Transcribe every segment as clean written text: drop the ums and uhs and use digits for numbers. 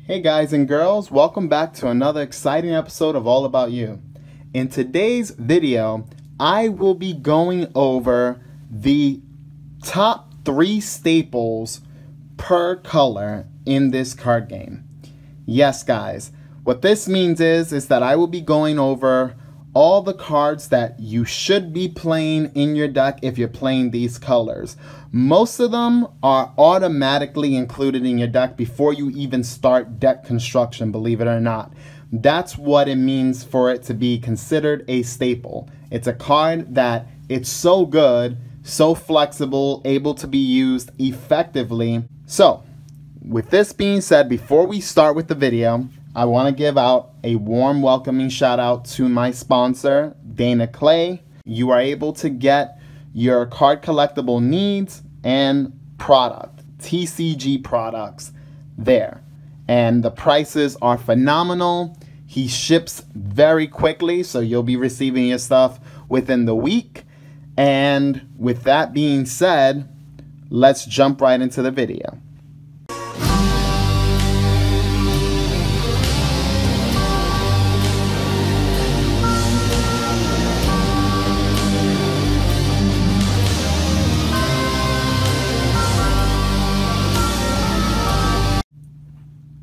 Hey guys and girls, welcome back to another exciting episode of All About You. In today's video, I will be going over the top 3 staples per color in this card game. Yes guys, what this means is that I will be going over all the cards that you should be playing in your deck if you're playing these colors. Most of them are automatically included in your deck before you even start deck construction, believe it or not. That's what it means for it to be considered a staple. It's a card that it's so good, so flexible, able to be used effectively. So, with this being said, before we start with the video, I want to give out a warm welcoming shout out to my sponsor, Dana Clay. You are able to get your card collectible needs and product, TCG products there. And the prices are phenomenal. He ships very quickly, so you'll be receiving your stuff within the week. And with that being said, let's jump right into the video.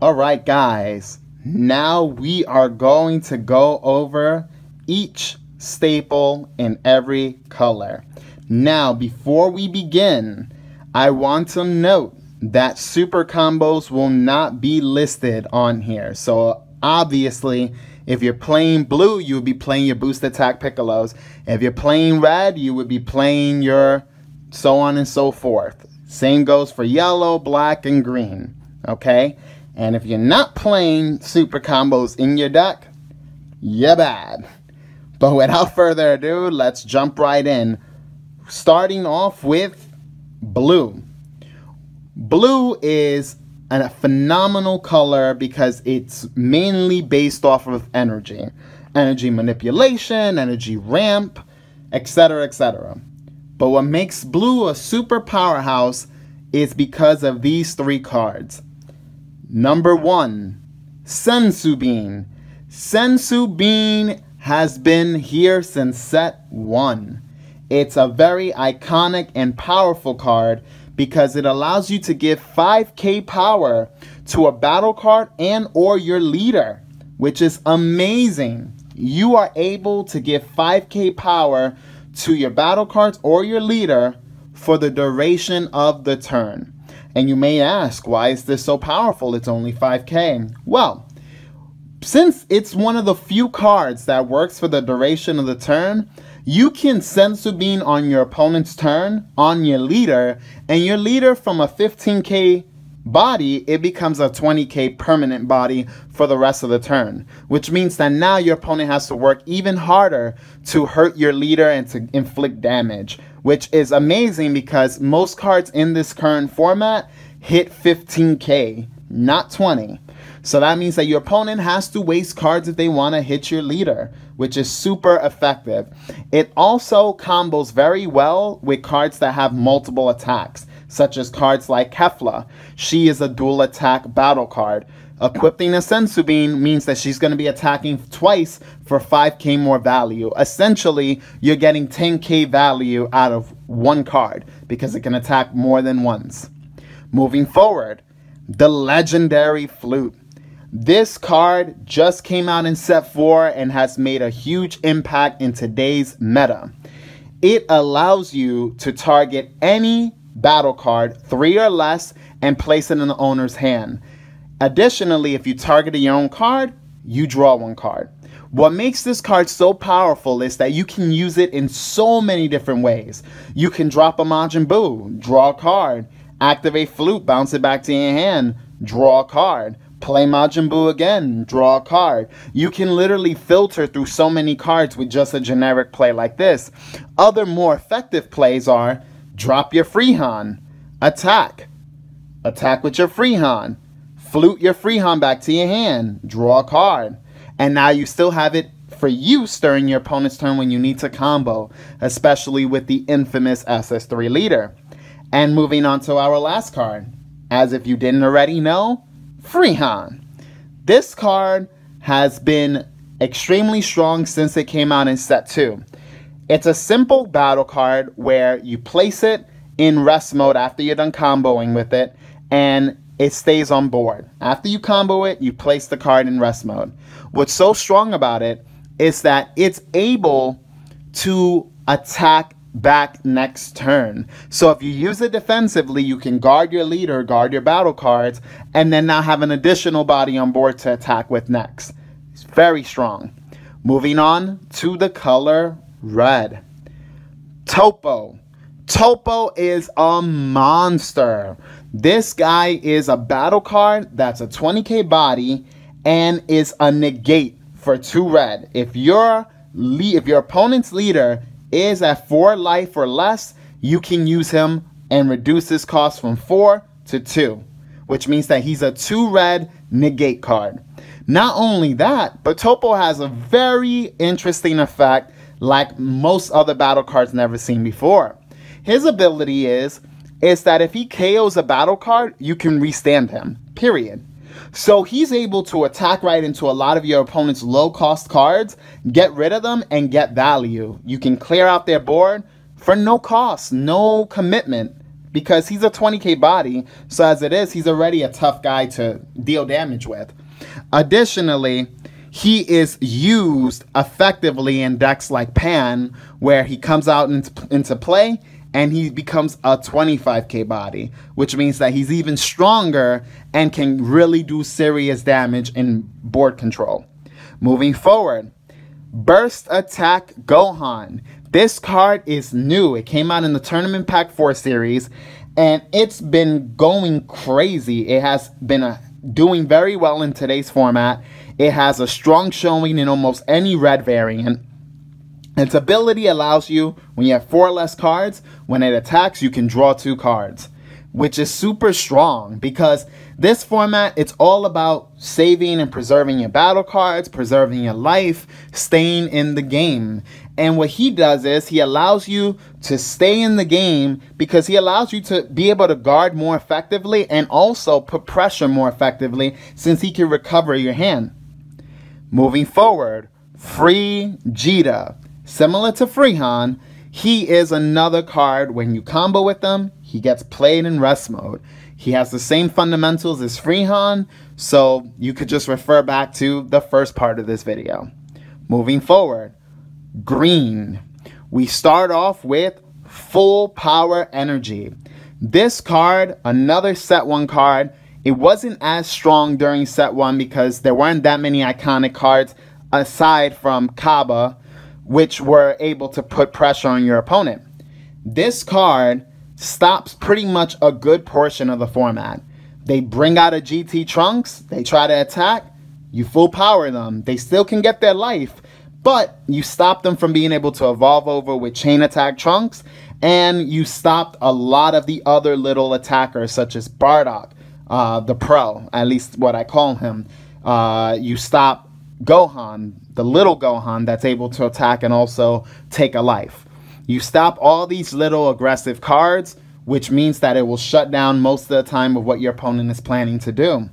Alright guys, now we are going to go over each staple in every color. Now before we begin, I want to note that super combos will not be listed on here. So obviously, if you're playing blue, you would be playing your boost attack Piccolos. If you're playing red, you would be playing your so on and so forth. Same goes for yellow, black, and green. Okay? And if you're not playing super combos in your deck, you're bad. But without further ado, let's jump right in. Starting off with blue. Blue is a phenomenal color because it's mainly based off of energy. Energy manipulation, energy ramp, etc., etc. But what makes blue a super powerhouse is because of these 3 cards. Number 1, Senzu Bean. Senzu Bean has been here since set 1. It's a very iconic and powerful card because it allows you to give 5k power to a battle card and or your leader, which is amazing. You are able to give 5k power to your battle cards or your leader for the duration of the turn. And you may ask, why is this so powerful? It's only 5k. Well, since it's one of the few cards that works for the duration of the turn, you can Senzu Bean on your opponent's turn, on your leader, and your leader from a 15k body, it becomes a 20k permanent body for the rest of the turn. Which means that now your opponent has to work even harder to hurt your leader and to inflict damage. Which is amazing because most cards in this current format hit 15k, not 20. So that means that your opponent has to waste cards if they want to hit your leader, which is super effective. It also combos very well with cards that have multiple attacks, such as cards like Kefla. She is a dual attack battle card. Equipping a Senzu Bean means that she's going to be attacking twice for 5k more value. Essentially, you're getting 10k value out of one card because it can attack more than once. Moving forward, the legendary Flute. This card just came out in set 4 and has made a huge impact in today's meta. It allows you to target any battle card, 3 or less, and place it in the owner's hand. Additionally, if you targeted your own card, you draw 1 card. What makes this card so powerful is that you can use it in so many different ways. You can drop a Majin Buu, draw a card, activate Flute, bounce it back to your hand, draw a card, play Majin Buu again, draw a card. You can literally filter through so many cards with just a generic play like this. Other more effective plays are drop your Freehan, attack with your Freehan, Flute your Freehan back to your hand, draw a card. And now you still have it for use during your opponent's turn when you need to combo, especially with the infamous SS3 leader. And moving on to our last card, as if you didn't already know, Freehan. This card has been extremely strong since it came out in set 2. It's a simple battle card where you place it in rest mode after you're done comboing with it, and it stays on board. After you combo it, you place the card in rest mode. What's so strong about it is that it's able to attack back next turn. So if you use it defensively, you can guard your leader, guard your battle cards, and then now have an additional body on board to attack with next. It's very strong. Moving on to the color red. Topo. Topo is a monster. This guy is a battle card that's a 20k body and is a negate for 2 red. If your opponent's leader is at 4 life or less, you can use him and reduce his cost from 4 to 2, which means that he's a 2 red negate card. Not only that, but Topo has a very interesting effect like most other battle cards never seen before. His ability is that if he KOs a battle card, you can restand him, period. So he's able to attack right into a lot of your opponent's low-cost cards, get rid of them, and get value. You can clear out their board for no cost, no commitment, because he's a 20k body, so as it is, he's already a tough guy to deal damage with. Additionally, he is used effectively in decks like Pan, where he comes out into play, and he becomes a 25k body, which means that he's even stronger and can really do serious damage in board control. Moving forward, Burst Attack Gohan. This card is new. It came out in the Tournament Pack 4 series, and it's been going crazy. It has been doing very well in today's format. It has a strong showing in almost any red variant. Its ability allows you, when you have 4 or less cards, when it attacks, you can draw 2 cards, which is super strong because this format, it's all about saving and preserving your battle cards, preserving your life, staying in the game. And what he does is he allows you to stay in the game because he allows you to be able to guard more effectively and also put pressure more effectively since he can recover your hand. Moving forward, Free Jita. Similar to Freehan, he is another card. When you combo with him, he gets played in rest mode. He has the same fundamentals as Freehan, so you could just refer back to the first part of this video. Moving forward, green. We start off with Full Power Energy. This card, another set 1 card. It wasn't as strong during set 1 because there weren't that many iconic cards aside from Kaba, which were able to put pressure on your opponent. This card stops pretty much a good portion of the format. They bring out a GT Trunks, they try to attack, you full power them. They still can get their life, but you stop them from being able to evolve over with Chain Attack Trunks, and you stopped a lot of the other little attackers such as Bardock, the Pro, at least what I call him. You stop Gohan, the little Gohan that's able to attack and also take a life. You stop all these little aggressive cards, which means that it will shut down most of the time of what your opponent is planning to do.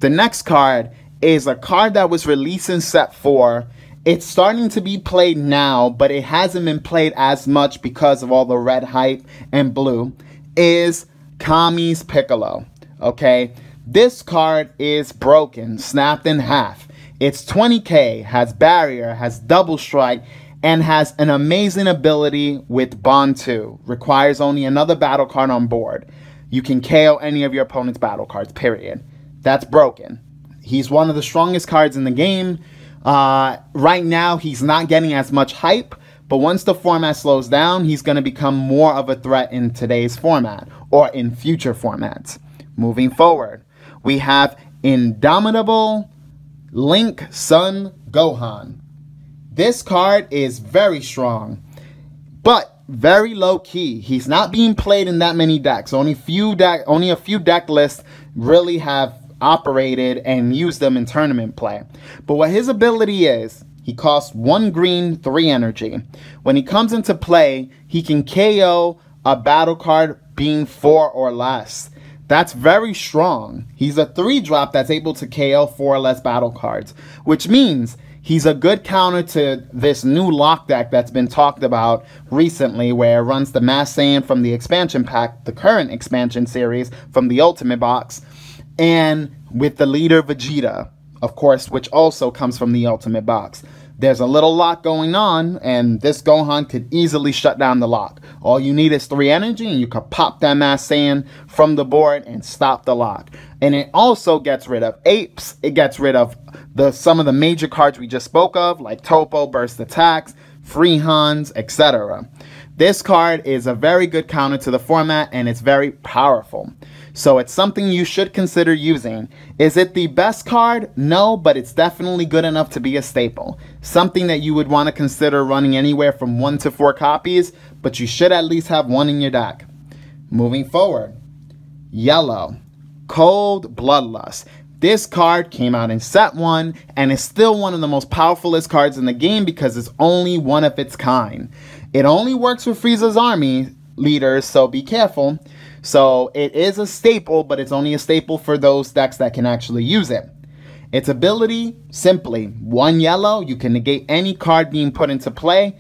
The next card is a card that was released in set 4. It's starting to be played now, but it hasn't been played as much because of all the red hype and blue, is Kami's Piccolo. Okay, this card is broken, snapped in half. It's 20k, has barrier, has double strike, and has an amazing ability with Bond 2. Requires only another battle card on board. You can KO any of your opponent's battle cards, period. That's broken. He's one of the strongest cards in the game. Right now, he's not getting as much hype, but once the format slows down, he's going to become more of a threat in today's format or in future formats. Moving forward, we have Indomitable Link Son Gohan. This card is very strong, but very low key. He's not being played in that many decks. Only a few deck lists really have operated and used them in tournament play. But what his ability is, he costs 1 green, 3 energy. When he comes into play, he can KO a battle card being 4 or less. That's very strong. He's a 3-drop that's able to KO 4 or less battle cards, which means he's a good counter to this new lock deck that's been talked about recently, where it runs the Mass Saiyan from the expansion pack, the current expansion series from the Ultimate Box, and with the leader Vegeta, of course, which also comes from the Ultimate Box. There's a little lock going on, and this Gohan could easily shut down the lock. All you need is 3 energy, and you could pop that Mass Saiyan from the board and stop the lock. And it also gets rid of apes. It gets rid of some of the major cards we just spoke of, like Topo, Burst Attacks, Free Hans, etc. This card is a very good counter to the format, and it's very powerful. So it's something you should consider using. Is it the best card? No, but it's definitely good enough to be a staple. Something that you would want to consider running anywhere from 1 to 4 copies, but you should at least have 1 in your deck. Moving forward, yellow, Cold Bloodlust. This card came out in set 1 and is still one of the most powerfulest cards in the game because it's only one of its kind. It only works with Frieza's army leaders, so be careful. So it is a staple, but it's only a staple for those decks that can actually use it. Its ability, simply 1 yellow, you can negate any card being put into play,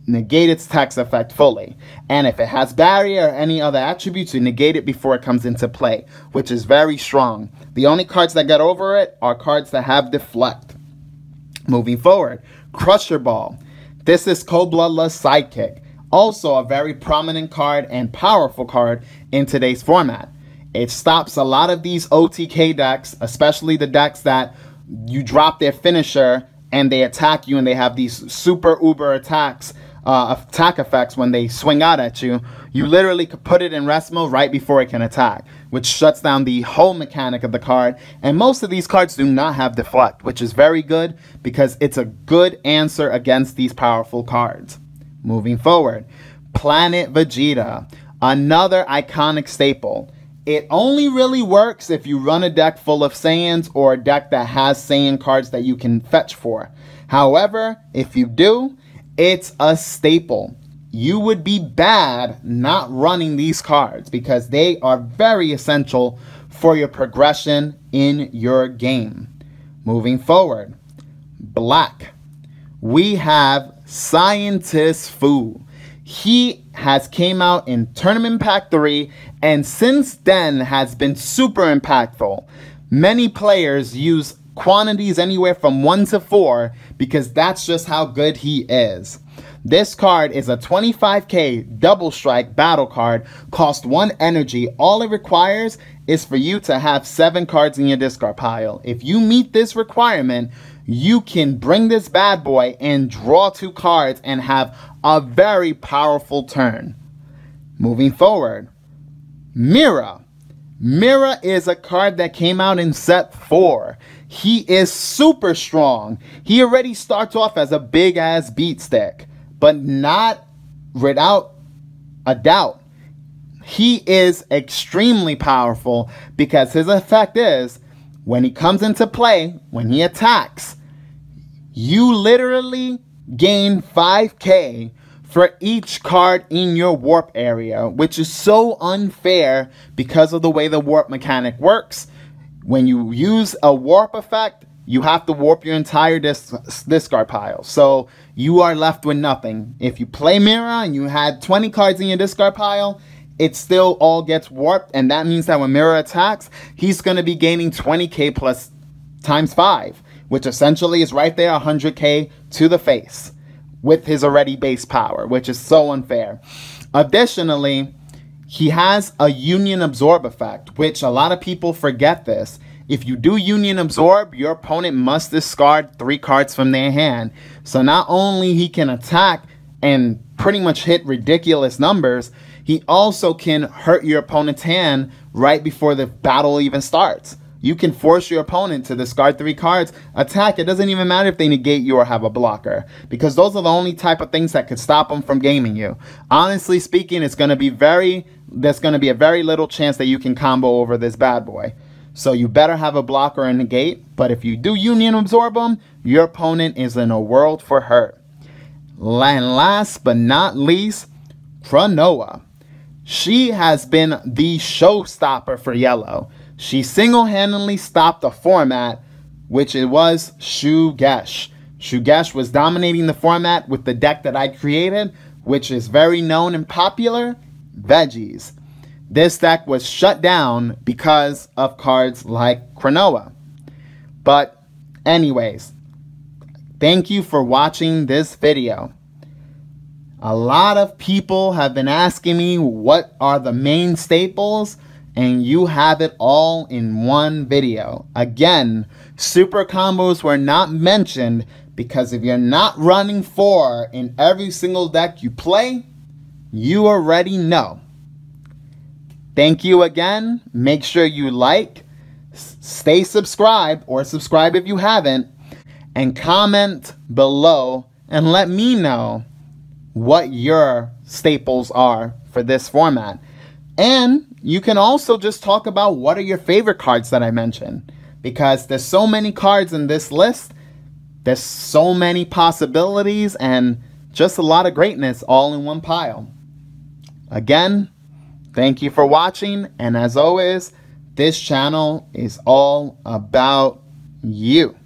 negate its text effect fully. And if it has barrier or any other attributes, you negate it before it comes into play, which is very strong. The only cards that get over it are cards that have deflect. Moving forward, Crusher Ball. This is Cold Bloodlust's sidekick. Also a very prominent card and powerful card in today's format. It stops a lot of these OTK decks, especially the decks that you drop their finisher and they attack you and they have these super uber attacks, attack effects when they swing out at you. You literally could put it in rest mode right before it can attack, which shuts down the whole mechanic of the card. And most of these cards do not have deflect, which is very good because it's a good answer against these powerful cards. Moving forward, Planet Vegeta, another iconic staple. It only really works if you run a deck full of Saiyans or a deck that has Saiyan cards that you can fetch for. However, if you do, it's a staple. You would be bad not running these cards because they are very essential for your progression in your game. Moving forward, Black. We have Scientist Fu. He has came out in Tournament Pack 3 and since then has been super impactful. Many players use quantities anywhere from 1 to 4 because that's just how good he is. This card is a 25k double strike battle card, cost 1 energy. All it requires is for you to have 7 cards in your discard pile. If you meet this requirement, you can bring this bad boy and draw 2 cards and have a very powerful turn. Moving forward, Mira. Mira is a card that came out in set 4. He is super strong. He already starts off as a big ass beat stick, but not without a doubt. He is extremely powerful because his effect is when he comes into play, when he attacks, you literally gain 5k for each card in your warp area, which is so unfair because of the way the warp mechanic works. When you use a warp effect, you have to warp your entire discard pile. So you are left with nothing. If you play Mira and you had 20 cards in your discard pile, it still all gets warped. And that means that when Mira attacks, he's going to be gaining 20k plus times 5, which essentially is right there 100k to the face with his already base power, which is so unfair. Additionally, he has a Union Absorb effect, which a lot of people forget this. If you do Union Absorb, your opponent must discard 3 cards from their hand. So not only he can attack and pretty much hit ridiculous numbers, he also can hurt your opponent's hand right before the battle even starts. You can force your opponent to discard 3 cards, attack. It doesn't even matter if they negate you or have a blocker, because those are the only type of things that could stop them from gaming you. Honestly speaking, there's going to be a very little chance that you can combo over this bad boy. So you better have a blocker and negate, but if you do Union Absorb them, your opponent is in a world for hurt. And last but not least, Cronoa. She has been the showstopper for Yellow. She single-handedly stopped the format, which it was Shugesh. Shugesh was dominating the format with the deck that I created, which is very known and popular, Veggies. This deck was shut down because of cards like Cronoa. But anyways, thank you for watching this video. A lot of people have been asking me what are the main staples, and you have it all in one video. Again, super combos were not mentioned because if you're not running 4 in every single deck you play, you already know. Thank you again. Make sure you like, stay subscribed, or subscribe if you haven't, and comment below and let me know what your staples are for this format. And you can also just talk about what are your favorite cards that I mentioned, because there's so many cards in this list. There's so many possibilities and just a lot of greatness all in one pile. Again, thank you for watching, and as always, this channel is all about you.